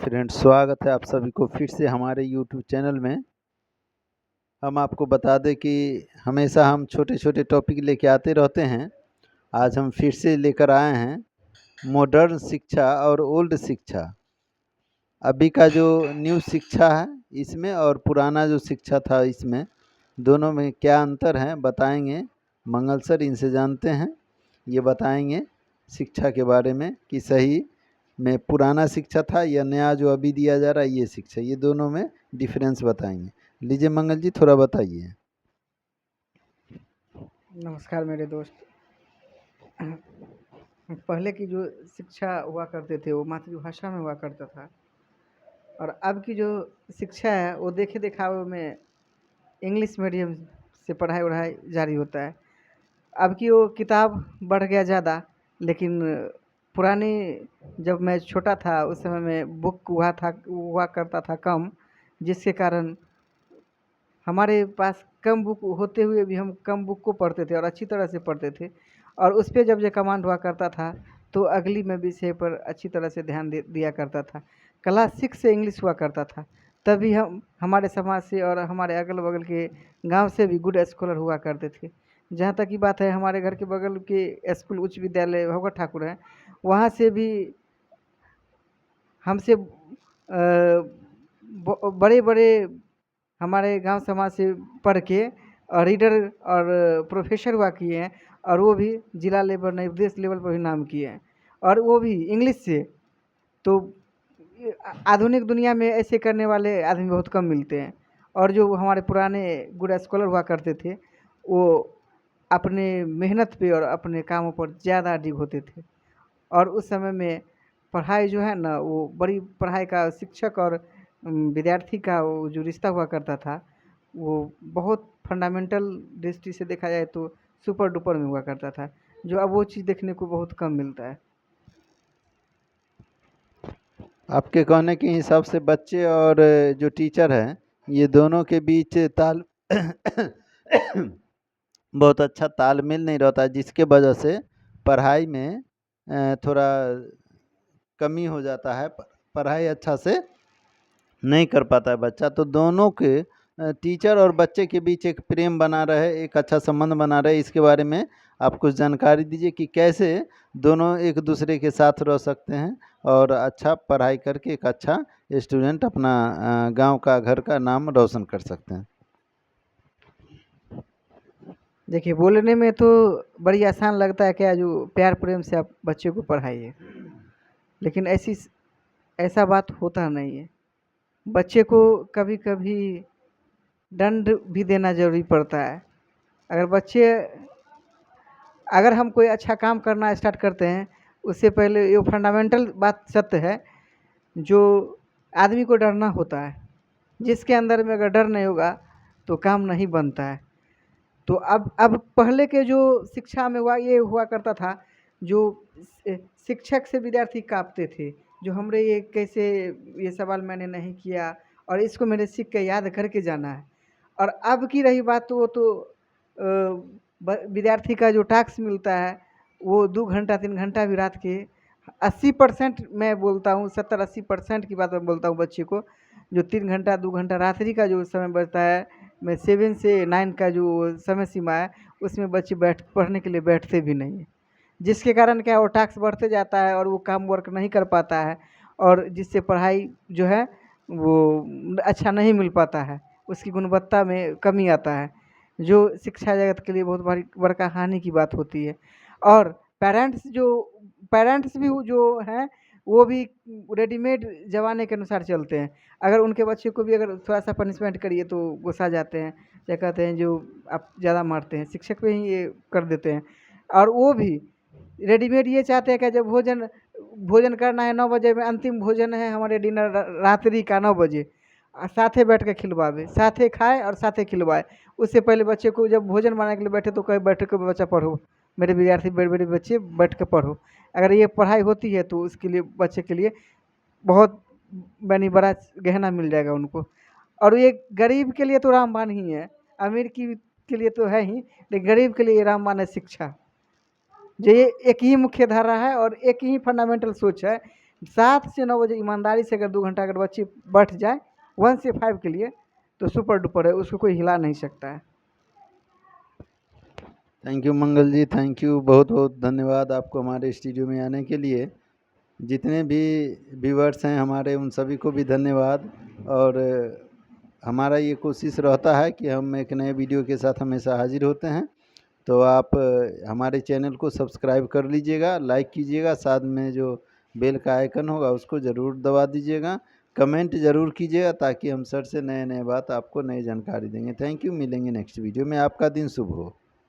Friends, स्वागत है आप सभी को फिर से हमारे यूट्यूब चैनल में। हम आपको बता दें कि हमेशा हम छोटे-छोटे टॉपिक लेके आते रहते हैं। आज हम फिर से लेकर आए हैं मॉडर्न शिक्षा और ओल्ड शिक्षा। अभी का जो न्यू शिक्षा है इसमें और पुराना जो शिक्षा था इसमें, दोनों में क्या अंतर है बताएंगे। मंगल सर इनसे जानते हैं, ये बताएंगे शिक्षा के बारे में कि सही में पुराना शिक्षा था या नया जो अभी दिया जा रहा है ये शिक्षा, ये दोनों में डिफरेंस बताएंगे। लीजिए मंगल जी, थोड़ा बताइए। नमस्कार मेरे दोस्त। पहले की जो शिक्षा हुआ करते थे वो मातृभाषा में हुआ करता था, और अब की जो शिक्षा है वो देखे दिखावे में इंग्लिश मीडियम से पढ़ाई वढ़ाई जारी होता है। अब की वो किताब बढ़ गया ज़्यादा, लेकिन पुरानी जब मैं छोटा था उस समय में बुक हुआ करता था कम, जिसके कारण हमारे पास कम बुक होते हुए भी हम कम बुक को पढ़ते थे और अच्छी तरह से पढ़ते थे, और उस पे जब ये कमांड हुआ करता था तो अगली में विषय पर अच्छी तरह से ध्यान दिया करता था। क्लास 6 से इंग्लिश हुआ करता था, तभी हम हमारे समाज से और हमारे अगल बगल के गांव से भी गुड स्कॉलर हुआ करते थे। जहाँ तक की बात है, हमारे घर के बगल के स्कूल उच्च विद्यालय भगवत ठाकुर है, वहाँ से भी हमसे बड़े बड़े हमारे गांव समाज से पढ़ के और रीडर और प्रोफेसर हुआ किए हैं, और वो भी जिला लेवल नहीं देश लेवल पर भी नाम किए हैं, और वो भी इंग्लिश से। तो आधुनिक दुनिया में ऐसे करने वाले आदमी बहुत कम मिलते हैं, और जो हमारे पुराने गुड स्कॉलर हुआ करते थे वो अपने मेहनत पे और अपने कामों पर ज़्यादा अडिग होते थे। और उस समय में पढ़ाई जो है ना, वो बड़ी पढ़ाई का शिक्षक और विद्यार्थी का वो जो रिश्ता हुआ करता था वो बहुत फंडामेंटल दृष्टि से देखा जाए तो सुपर डुपर में हुआ करता था, जो अब वो चीज़ देखने को बहुत कम मिलता है। आपके कहने के हिसाब से बच्चे और जो टीचर हैं ये दोनों के बीच ताल बहुत अच्छा तालमेल नहीं रहता, जिसके वजह से पढ़ाई में थोड़ा कमी हो जाता है, पढ़ाई अच्छा से नहीं कर पाता है बच्चा। तो दोनों के टीचर और बच्चे के बीच एक प्रेम बना रहे, एक अच्छा संबंध बना रहे, इसके बारे में आप कुछ जानकारी दीजिए कि कैसे दोनों एक दूसरे के साथ रह सकते हैं और अच्छा पढ़ाई करके एक अच्छा स्टूडेंट अपना गांव का घर का नाम रोशन कर सकते हैं। देखिए, बोलने में तो बड़ी आसान लगता है क्या, जो प्यार प्रेम से आप बच्चे को पढ़ाइए, लेकिन ऐसा बात होता नहीं है। बच्चे को कभी कभी दंड भी देना ज़रूरी पड़ता है। अगर हम कोई अच्छा काम करना स्टार्ट करते हैं, उससे पहले ये फंडामेंटल बात सत्य है, जो आदमी को डरना होता है। जिसके अंदर में अगर डर नहीं होगा तो काम नहीं बनता है। तो अब पहले के जो शिक्षा में हुआ करता था, जो शिक्षक से विद्यार्थी काँपते थे, जो हमरे ये कैसे, ये सवाल मैंने नहीं किया और इसको मैंने सीख के याद करके जाना है। और अब की रही बात, तो वो तो विद्यार्थी का जो टास्क मिलता है वो 2 घंटा 3 घंटा भी रात के 80% मैं बोलता हूँ, 70-80% की बात मैं बोलता हूँ बच्चे को, जो 3 घंटा 2 घंटा रात्रि का जो समय बचता है, मैं 7 से 9 का जो समय सीमा है उसमें बच्चे पढ़ने के लिए बैठते भी नहीं हैं। जिसके कारण क्या, वो टास्क बढ़ते जाता है और वो काम वर्क नहीं कर पाता है, और जिससे पढ़ाई जो है वो अच्छा नहीं मिल पाता है, उसकी गुणवत्ता में कमी आता है, जो शिक्षा जगत के लिए बहुत बड़ी बड़का हानि की बात होती है। और पेरेंट्स भी जो हैं वो भी रेडीमेड ज़माने के अनुसार चलते हैं। अगर उनके बच्चे को भी अगर थोड़ा सा पनिशमेंट करिए तो गुस्सा जाते हैं, क्या कहते हैं, जो आप ज़्यादा मारते हैं, शिक्षक पे ही ये कर देते हैं। और वो भी रेडीमेड ये चाहते हैं कि जब भोजन करना है 9 बजे में, अंतिम भोजन है हमारे डिनर रात्रि का 9 बजे, साथे बैठ के खिलवावे, साथे खाए और साथे खिलवाए। उससे पहले बच्चे को जब भोजन बनाने के लिए बैठे तो कहे बैठ के बच्चा पढ़ो, मेरे विद्यार्थी बड़े बड़े बच्चे बैठ के पढ़ो। अगर ये पढ़ाई होती है तो उसके लिए बच्चे के लिए बहुत यानी बड़ा गहना मिल जाएगा उनको। और ये गरीब के लिए तो रामबाण ही है, अमीर की के लिए तो है ही, लेकिन गरीब के लिए रामबाण है शिक्षा। जो ये एक ही मुख्य धारा है और एक ही फंडामेंटल सोच है, 7 से 9 बजे ईमानदारी से अगर 2 घंटा अगर बच्ची बैठ जाए 1 से 5 के लिए तो सुपर डुपर है, उसको कोई हिला नहीं सकता है। Thank you Mangal ji, thank you, बहुत बहुत धन्यवाद आपको हमारे स्टूडियो में आने के लिए। जितने भी व्यूअर्स हैं हमारे उन सभी को भी धन्यवाद। और हमारा ये कोशिश रहता है कि हम एक नए वीडियो के साथ हमेशा हाजिर होते हैं। तो आप हमारे चैनल को सब्सक्राइब कर लीजिएगा, लाइक कीजिएगा, साथ में जो बेल का आइकन होगा उसको ज़रूर दबा दीजिएगा, कमेंट ज़रूर कीजिएगा ताकि हम सर से नए नए बात आपको नई जानकारी देंगे। थैंक यू, मिलेंगे नेक्स्ट वीडियो में। आपका दिन शुभ हो।